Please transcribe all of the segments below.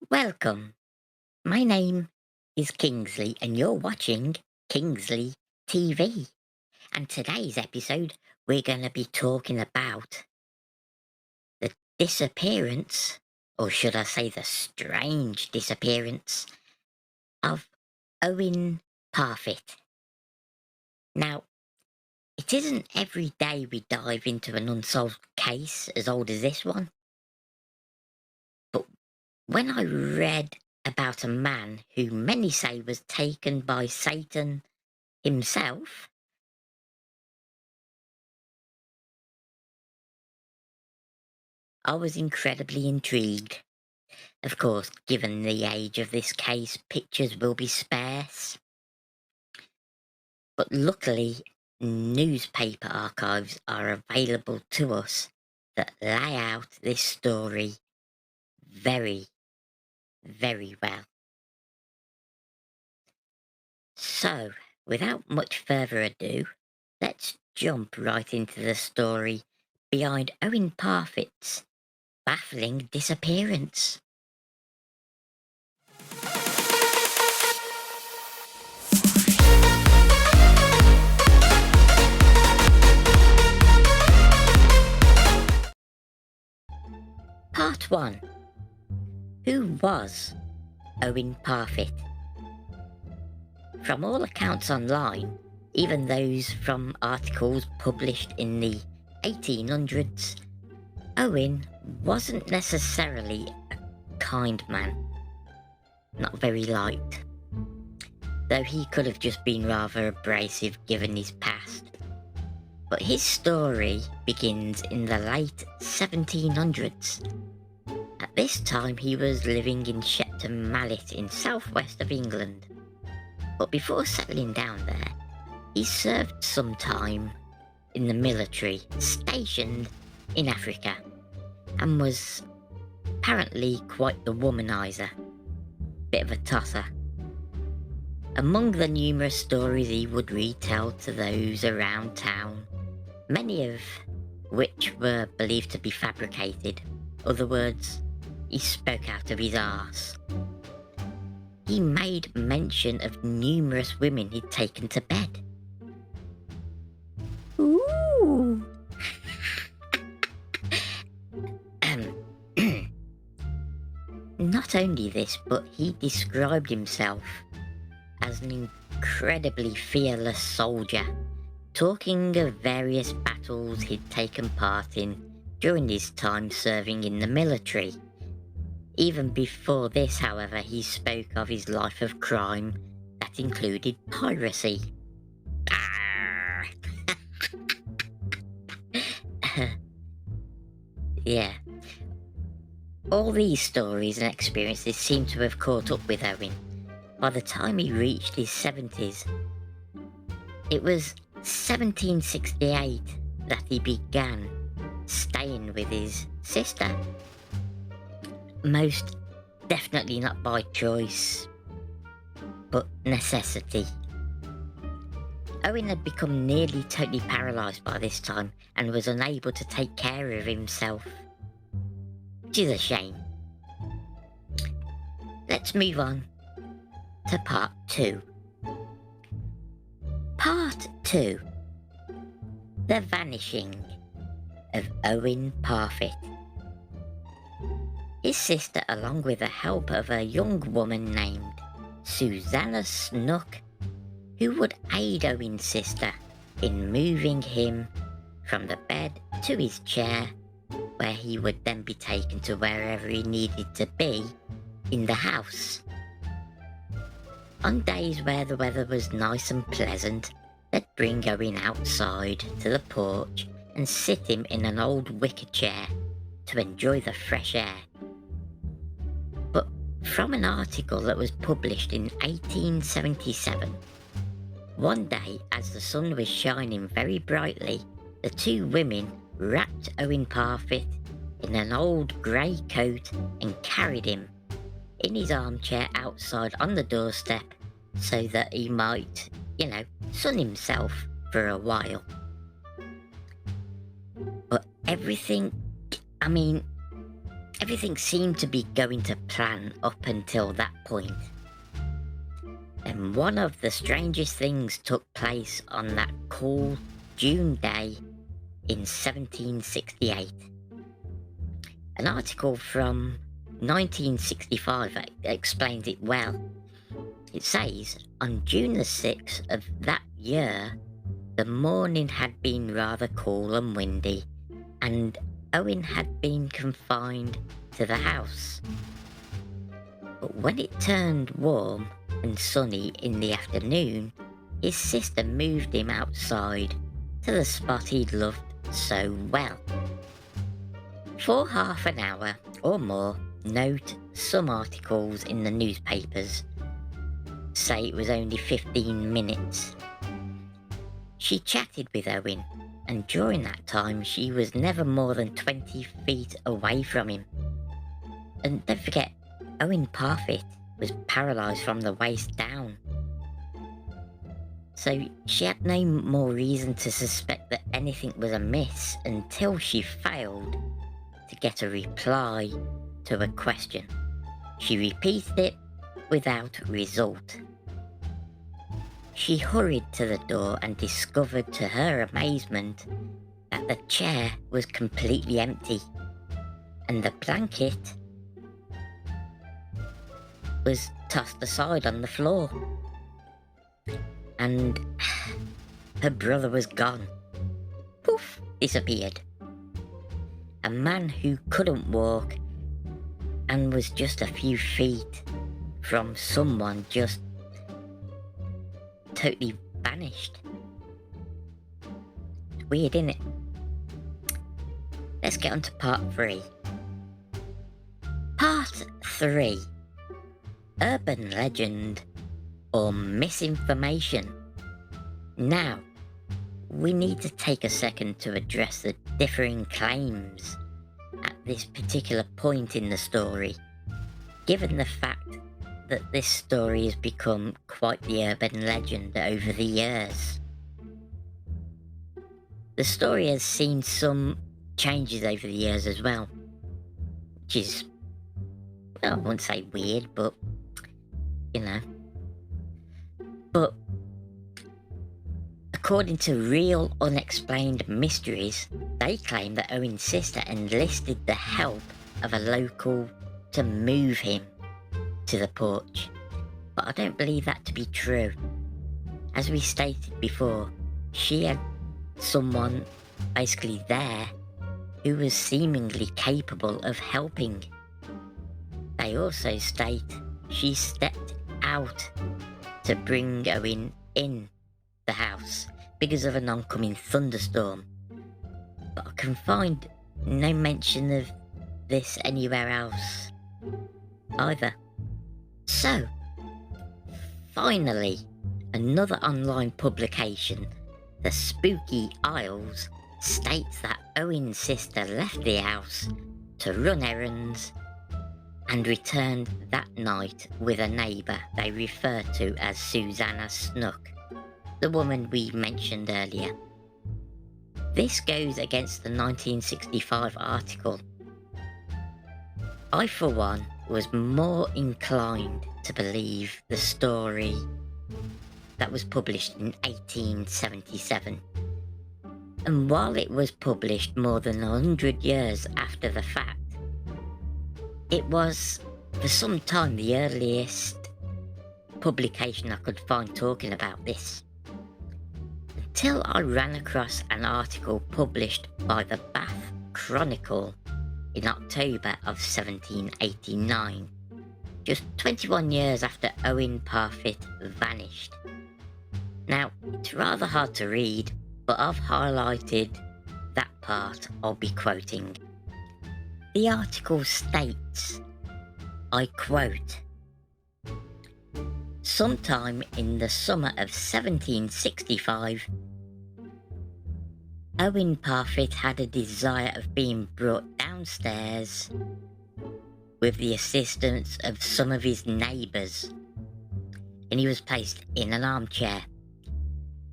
Welcome. My name is Kingsley, and you're watching Kingsley TV. And today's episode, we're going to be talking about the disappearance, or should I say the strange disappearance, of Owen Parfitt. Now, it isn't every day we dive into an unsolved case as old as this one, but when I read about a man who many say was taken by Satan himself, I was incredibly intrigued. Of course, given the age of this case, pictures will be sparse, but luckily, newspaper archives are available to us that lay out this story very, very well. So, without much further ado, let's jump right into the story behind Owen Parfitt's baffling disappearance. Part 1. Who was Owen Parfitt? From all accounts online, even those from articles published in the 1800s, Owen wasn't necessarily a kind man, not very liked, though he could have just been rather abrasive given his past. But his story begins in the late 1700s. At this time he was living in Shepton Mallet in southwest of England. But before settling down there, he served some time in the military, stationed in Africa, and was apparently quite the womanizer, bit of a tosser. Among the numerous stories he would retell to those around town, many of which were believed to be fabricated, other words, he spoke out of his arse. He made mention of numerous women he'd taken to bed. Ooh! Not only this, but he described himself as an incredibly fearless soldier, talking of various battles he'd taken part in during his time serving in the military. Even before this, however, he spoke of his life of crime that included piracy. Yeah. All these stories and experiences seem to have caught up with Owen. By the time he reached his 70s, it was 1768 that he began staying with his sister. Most definitely not by choice, but necessity. Owen had become nearly totally paralysed by this time and was unable to take care of himself, which is a shame. Let's move on to part 2. Part 2. The vanishing of Owen Parfitt. His sister, along with the help of a young woman named Susanna Snook, who would aid Owen's sister in moving him from the bed to his chair, where he would then be taken to wherever he needed to be in the house. On days where the weather was nice and pleasant, they'd bring Owen outside to the porch and sit him in an old wicker chair to enjoy the fresh air. But from an article that was published in 1877, one day as the sun was shining very brightly, the two women wrapped Owen Parfitt in an old grey coat and carried him in his armchair outside on the doorstep so that he might, sun himself for a while. But everything, everything seemed to be going to plan up until that point. And one of the strangest things took place on that cool June day in 1768. An article from 1965 explains it well. It says, on June the 6th of that year, the morning had been rather cool and windy, and Owen had been confined to the house. But when it turned warm and sunny in the afternoon, his sister moved him outside to the spot he'd loved so well. For half an hour or more, note some articles in the newspapers say it was only 15 minutes. She chatted with Owen, and during that time she was never more than 20 feet away from him. And don't forget, Owen Parfitt was paralysed from the waist down. So she had no more reason to suspect that anything was amiss until she failed to get a reply to a question. She repeated it without result. She hurried to the door and discovered to her amazement that the chair was completely empty and the blanket was tossed aside on the floor. And her brother was gone. Poof, disappeared. A man who couldn't walk and was just a few feet from someone just totally vanished. It's weird, isn't it? Let's get on to part 3. Part 3. Urban legend or misinformation. Now, we need to take a second to address the differing claims at this particular point in the story, given the fact that this story has become quite the urban legend over the years. The story has seen some changes over the years as well, which is, well, I wouldn't say weird, but, you know. But according to Real Unexplained Mysteries, they claim that Owen's sister enlisted the help of a local to move him to the porch, but I don't believe that to be true. As we stated before, she had someone basically there who was seemingly capable of helping. They also state she stepped out to bring Owen in the house because of an oncoming thunderstorm, but I can find no mention of this anywhere else either. So, finally, another online publication, The Spooky Isles, states that Owen's sister left the house to run errands and returned that night with a neighbour they refer to as Susanna Snook, the woman we mentioned earlier. This goes against the 1965 article. I, for one, was more inclined to believe the story that was published in 1877. And while it was published more than 100 years after the fact, it was for some time the earliest publication I could find talking about this, until I ran across an article published by the Bath Chronicle in October of 1789, just 21 years after Owen Parfitt vanished. Now, it's rather hard to read, but I've highlighted that part I'll be quoting. The article states, I quote, "Sometime in the summer of 1765, Owen Parfitt had a desire of being brought downstairs with the assistance of some of his neighbours, and he was placed in an armchair.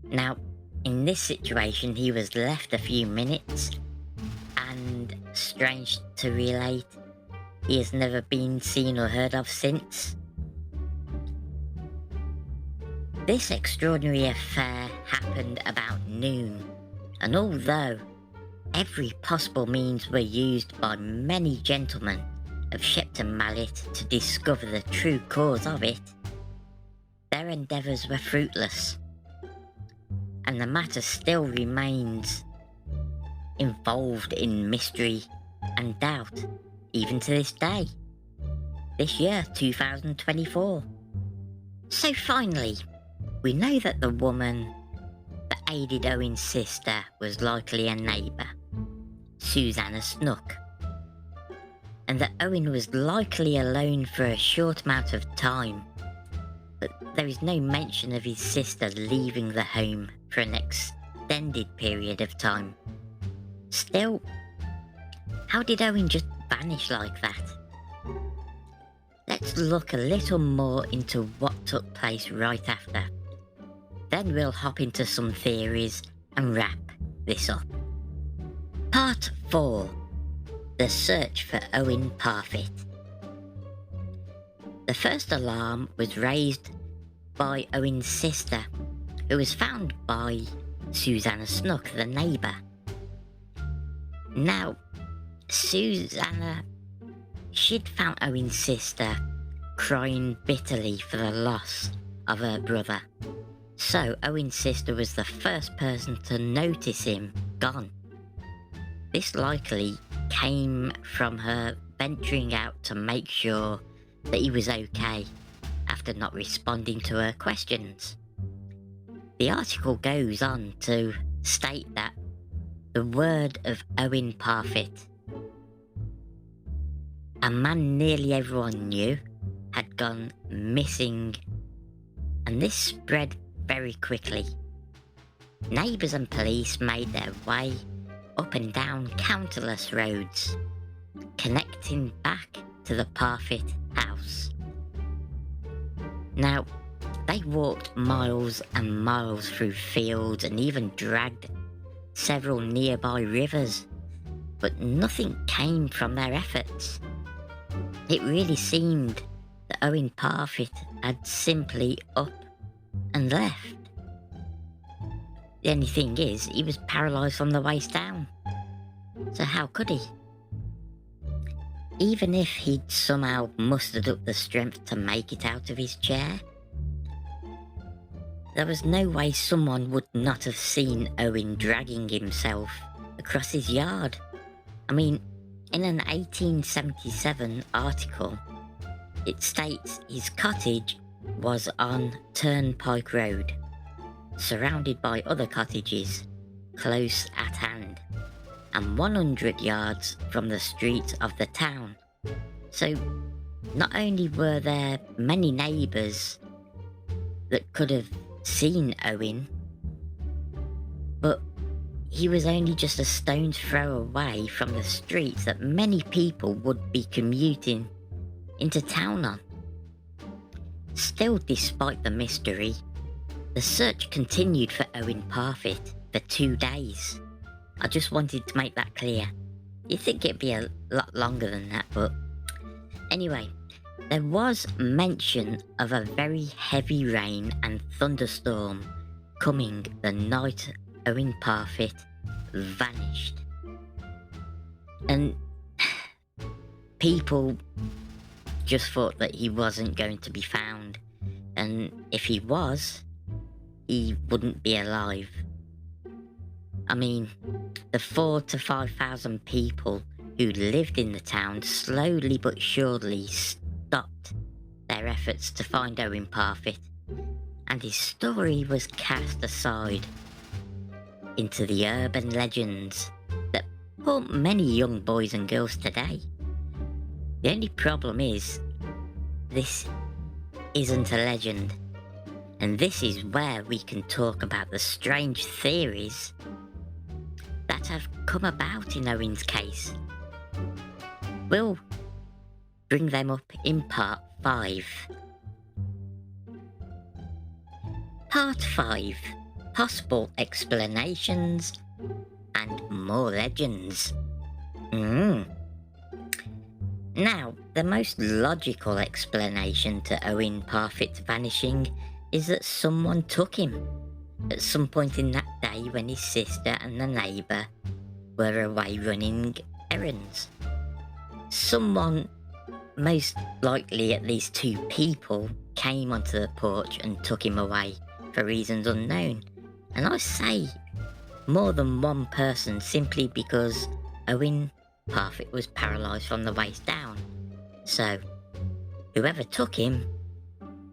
Now, in this situation, he was left a few minutes, and strange to relate, he has never been seen or heard of since. This extraordinary affair happened about noon, and although every possible means were used by many gentlemen of Shepton Mallet to discover the true cause of it, their endeavours were fruitless, and the matter still remains involved in mystery and doubt, even to this day, this year, 2024. So finally, we know that the woman that aided Owen's sister was likely a neighbour, Susanna Snook, and that Owen was likely alone for a short amount of time, but there is no mention of his sister leaving the home for an extended period of time. Still, how did Owen just vanish like that? Let's look a little more into what took place right after. Then we'll hop into some theories and wrap this up. Part 4. The search for Owen Parfitt. The first alarm was raised by Owen's sister, who was found by Susanna Snook, the neighbour. Now, Susanna, she'd found Owen's sister crying bitterly for the loss of her brother. So Owen's sister was the first person to notice him gone. This likely came from her venturing out to make sure that he was okay after not responding to her questions. The article goes on to state that the word of Owen Parfitt, a man nearly everyone knew, had gone missing, and this spread very quickly. Neighbours and police made their way up and down countless roads, connecting back to the Parfitt house. Now, they walked miles and miles through fields and even dragged several nearby rivers, but nothing came from their efforts. It really seemed that Owen Parfitt had simply up and left. The only thing is, he was paralysed from the waist down. So how could he? Even if he'd somehow mustered up the strength to make it out of his chair, there was no way someone would not have seen Owen dragging himself across his yard. I mean, in an 1877 article, it states his cottage was on Turnpike Road, surrounded by other cottages close at hand, and 100 yards from the streets of the town. So not only were there many neighbours that could have seen Owen, but he was only just a stone's throw away from the streets that many people would be commuting into town on. Still, despite the mystery, the search continued for Owen Parfitt for 2 days. I just wanted to make that clear. You'd think it'd be a lot longer than that, but anyway, there was mention of a very heavy rain and thunderstorm coming the night Owen Parfitt vanished. And people just thought that he wasn't going to be found, and if he was, he wouldn't be alive. I mean, the 4,000 to 5,000 people who lived in the town slowly but surely stopped their efforts to find Owen Parfitt, and his story was cast aside into the urban legends that haunt many young boys and girls today. The only problem is, this isn't a legend, and this is where we can talk about the strange theories that have come about in Owen's case. We'll bring them up in part 5. Part 5. Possible explanations and more legends. Now, the most logical explanation to Owen Parfitt's vanishing is that someone took him at some point in that day when his sister and the neighbour were away running errands. Someone, most likely at least two people, came onto the porch and took him away for reasons unknown. And I say more than one person simply because Owen Parfitt was paralysed from the waist down. So, whoever took him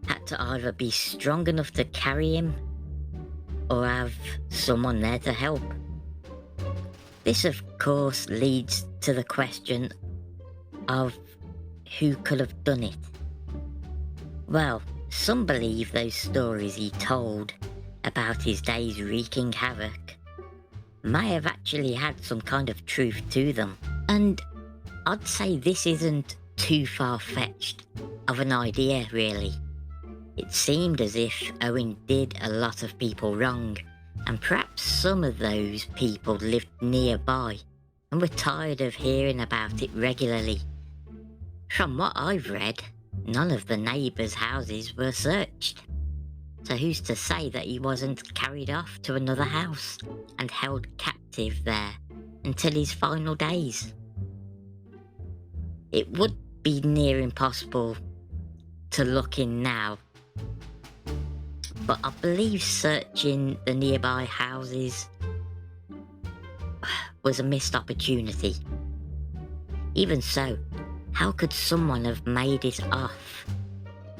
had to either be strong enough to carry him or have someone there to help. This, of course, leads to the question of who could have done it. Well, some believe those stories he told about his days wreaking havoc may have actually had some kind of truth to them. And I'd say this isn't too far-fetched of an idea, really. It seemed as if Owen did a lot of people wrong, and perhaps some of those people lived nearby and were tired of hearing about it regularly. From what I've read, none of the neighbours' houses were searched. So who's to say that he wasn't carried off to another house and held captive there until his final days? It would be near impossible to look in now, but I believe searching the nearby houses was a missed opportunity. Even so, how could someone have made it off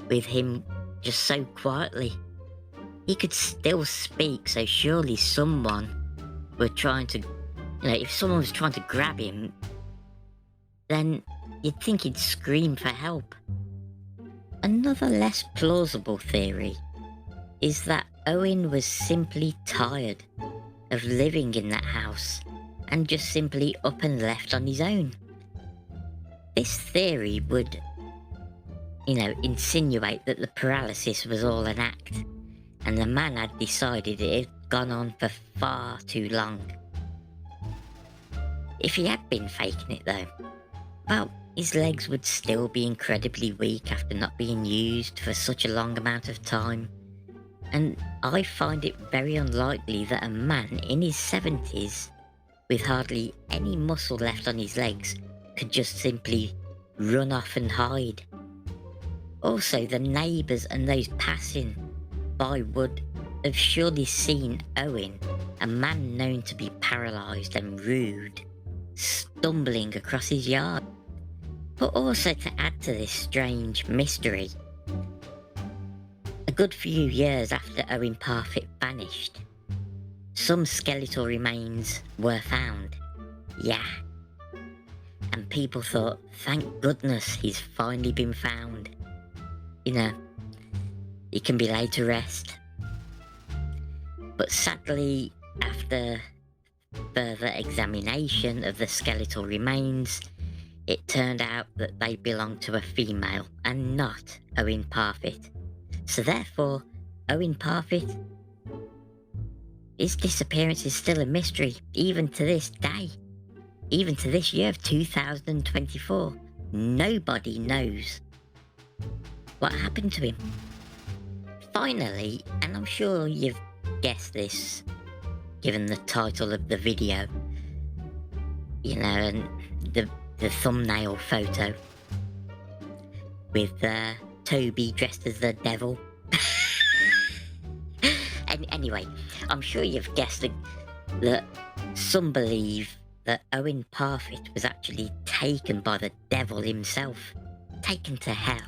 with him just so quietly? He could still speak, so surely someone were trying to, if someone was trying to grab him, then you'd think he'd scream for help. Another less plausible theory is that Owen was simply tired of living in that house and just simply up and left on his own. This theory would, insinuate that the paralysis was all an act, and the man had decided it had gone on for far too long. If he had been faking it though, well, his legs would still be incredibly weak after not being used for such a long amount of time, and I find it very unlikely that a man in his 70s with hardly any muscle left on his legs could just simply run off and hide. Also, the neighbours and those passing by would have surely seen Owen, a man known to be paralysed and rude, stumbling across his yard. But also, to add to this strange mystery, a good few years after Owen Parfitt vanished, some skeletal remains were found. Yeah. And people thought, thank goodness he's finally been found. He can be laid to rest. But sadly, after further examination of the skeletal remains, it turned out that they belonged to a female and not Owen Parfitt. So therefore, Owen Parfitt, his disappearance is still a mystery, even to this day. Even to this year of 2024, nobody knows what happened to him. Finally, and I'm sure you've guessed this, given the title of the video, and the thumbnail photo with Toby dressed as the devil. And anyway, I'm sure you've guessed that some believe that Owen Parfitt was actually taken by the devil himself, taken to hell,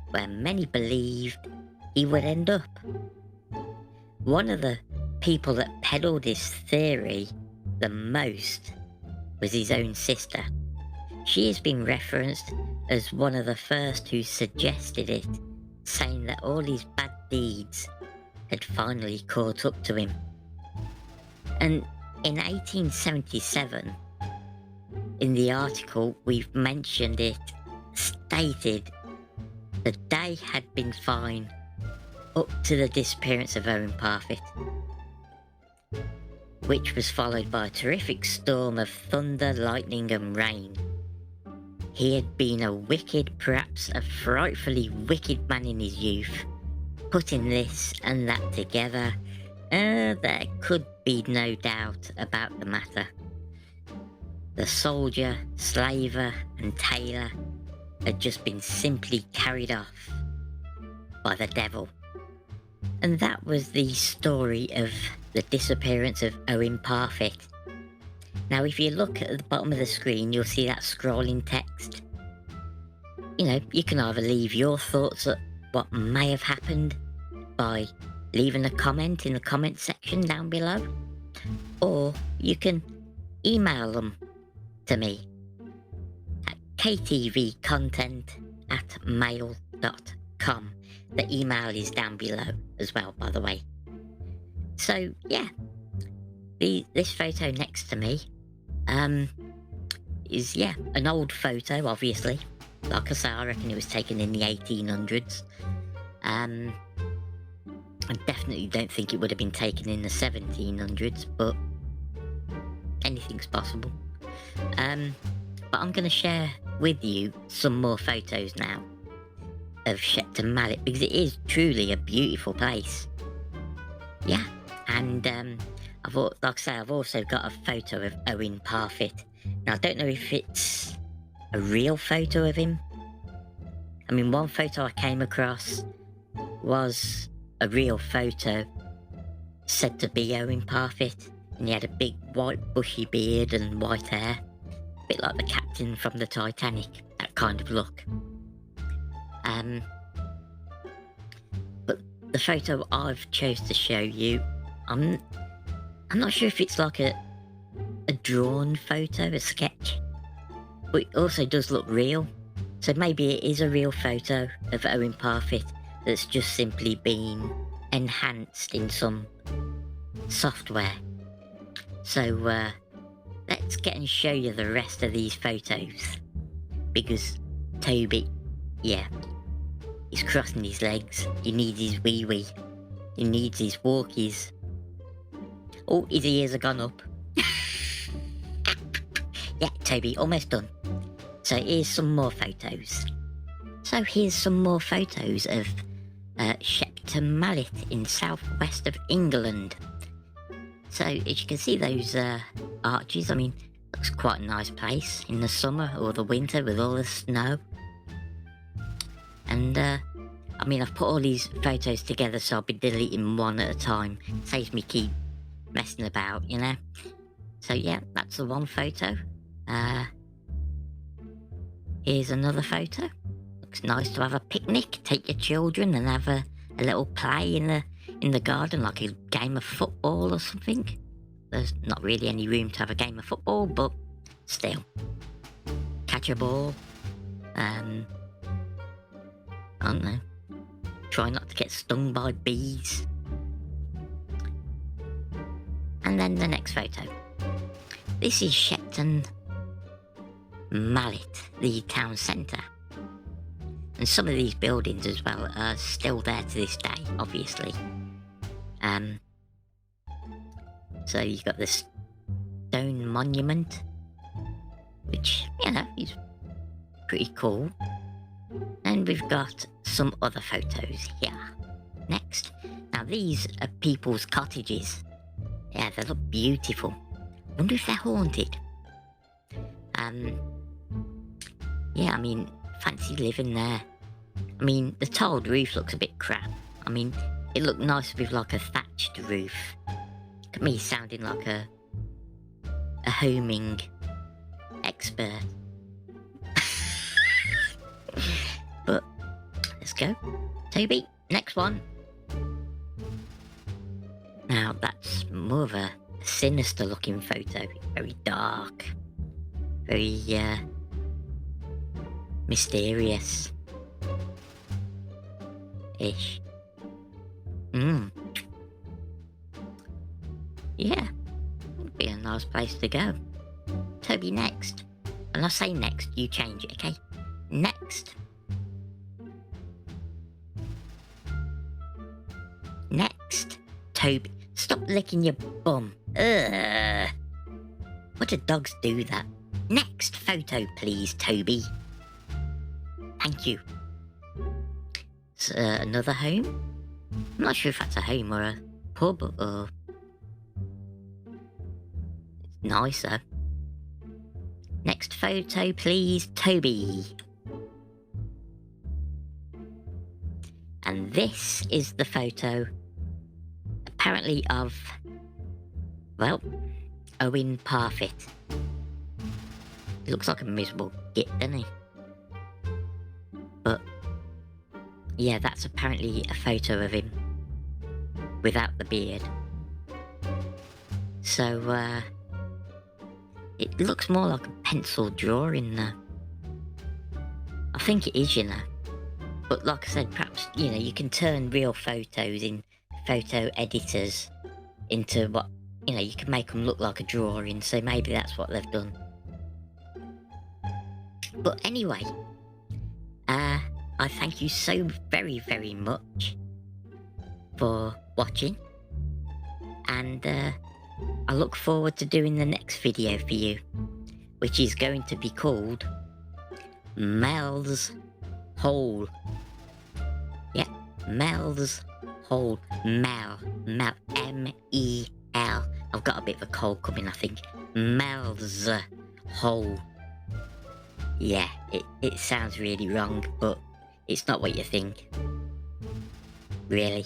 where many believed he would end up. One of the people that peddled this theory the most was his own sister. She has been referenced as one of the first who suggested it, saying that all his bad deeds had finally caught up to him. And in 1877, in the article we've mentioned it, stated the day had been fine up to the disappearance of Owen Parfitt, which was followed by a terrific storm of thunder, lightning and rain. he had been a wicked, perhaps a frightfully wicked man in his youth. Putting this and that together, there could be no doubt about the matter. The soldier, slaver and tailor had just been simply carried off by the devil. And that was the story of the disappearance of Owen Parfitt. Now, if you look at the bottom of the screen, you'll see that scrolling text. You know, you can either leave your thoughts at what may have happened by leaving a comment in the comment section down below, or you can email them to me at ktvcontent@mail.com. The email is down below as well, by the way. So yeah, this photo next to me is an old photo, obviously. Like I say, I reckon it was taken in the 1800s. I definitely don't think it would have been taken in the 1700s, but anything's possible. But I'm going to share with you some more photos now of Shepton Mallet, because it is truly a beautiful place. Yeah, and I've also got a photo of Owen Parfitt. Now, I don't know if it's a real photo of him. I mean, one photo I came across was a real photo, said to be Owen Parfitt, and he had a big white bushy beard and white hair, a bit like the captain from the Titanic, that kind of look. But the photo I've chose to show you, I'm not sure if it's like a drawn photo, a sketch, but it also does look real. So maybe it is a real photo of Owen Parfitt that's just simply been enhanced in some software. So let's get and show you the rest of these photos, because Toby, he's crossing his legs. He needs his wee-wee. He needs his walkies. Oh, his ears have gone up. Yeah, Toby, almost done. So here's some more photos. So here's some more photos of Shepton Mallet in southwest of England. So as you can see those arches, I mean, looks quite a nice place in the summer or the winter with all the snow. And I mean, I've put all these photos together, so I'll be deleting one at a time. Saves me keep messing about, you know. So yeah, that's the one photo. Here's another photo. Looks nice to have a picnic, take your children and have a little play in the garden, like a game of football or something. There's not really any room to have a game of football, but still. Catch a ball. I don't know. Try not to get stung by bees. And then the next photo. This is Shepton Mallet, the town centre. And some of these buildings as well are still there to this day, obviously. So you've got this stone monument, which, you know, is pretty cool. And we've got some other photos here. Next. Now these are people's cottages. Yeah, they look beautiful. Wonder if they're haunted. Yeah, I mean, fancy living there. I mean, the tiled roof looks a bit crap. I mean, it looked nice with like a thatched roof. Look at me sounding like a homing expert. But let's go. Toby, next one. Now that's more of a sinister looking photo. Very dark. Very mysterious. Ish. Yeah. Would be a nice place to go. Toby, next. When I say next, you change it, okay? Next. Next. Toby, stop licking your bum. Ugh. What do dogs do that? Next photo, please, Toby. Thank you. It's another home? I'm not sure if that's a home or a pub or... It's nicer. Next photo, please, Toby. And this is the photo, apparently, of, well, Owen Parfitt. He looks like a miserable git, doesn't he? But, yeah, that's apparently a photo of him without the beard. So, it looks more like a pencil drawing now. I think it is, you know. But like I said, perhaps, you know, you can turn real photos in photo editors into what, you know, you can make them look like a drawing, so maybe that's what they've done. But anyway, I thank you so very, very much for watching, and I look forward to doing the next video for you, which is going to be called Mel's Hole. Yeah, Mel's Hole. Mel, M-E-L. I've got a bit of a cold coming, I think. Mel's Hole. Yeah, it sounds really wrong, but it's not what you think. Really.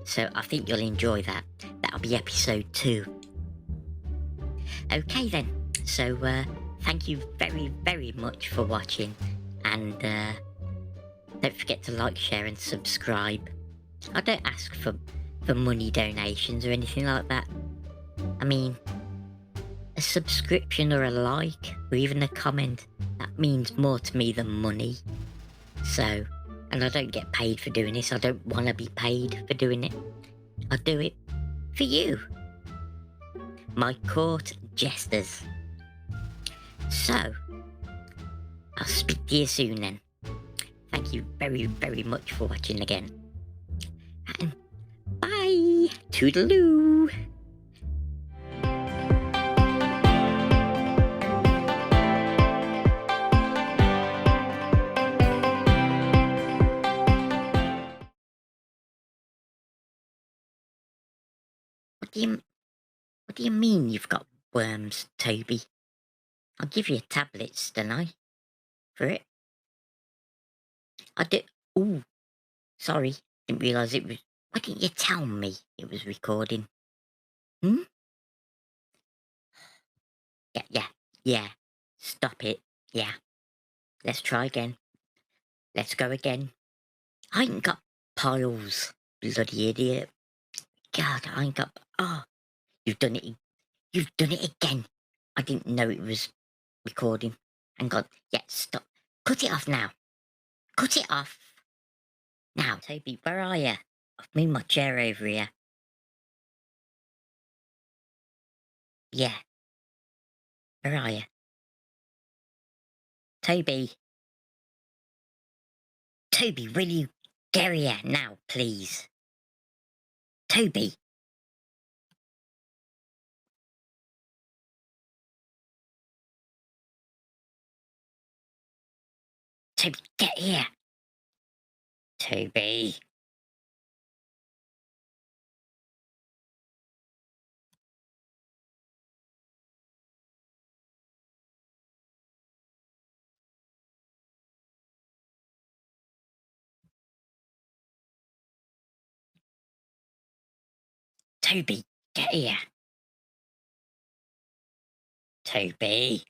So I think you'll enjoy that. That'll be episode 2. Okay then. So thank you very, very much for watching, and don't forget to like, share and subscribe. I don't ask for money donations or anything like that. I mean, a subscription or a like or even a comment, that means more to me than money. So, and I don't get paid for doing this. I don't want to be paid for doing it. I do it for you, my court jesters. So, I'll speak to you soon then. Thank you very, very much for watching again. And bye! Toodaloo! What do you mean you've got worms, Toby? I'll give you tablets, don't I? For it? I did. Ooh, sorry. Didn't realise it was. Why didn't you tell me it was recording? Hmm? Yeah. Stop it. Yeah. Let's try again. Let's go again. I ain't got piles, bloody idiot. God, I ain't got. Oh, you've done it. You've done it again. I didn't know it was recording. Hang on. Yeah, stop. Cut it off now. Cut it off. Now, Toby, where are you? I've moved my chair over here. Yeah. Where are you? Toby. Toby, will you get here now, please? Toby. Toby, get here. Toby. Toby, get here. Toby.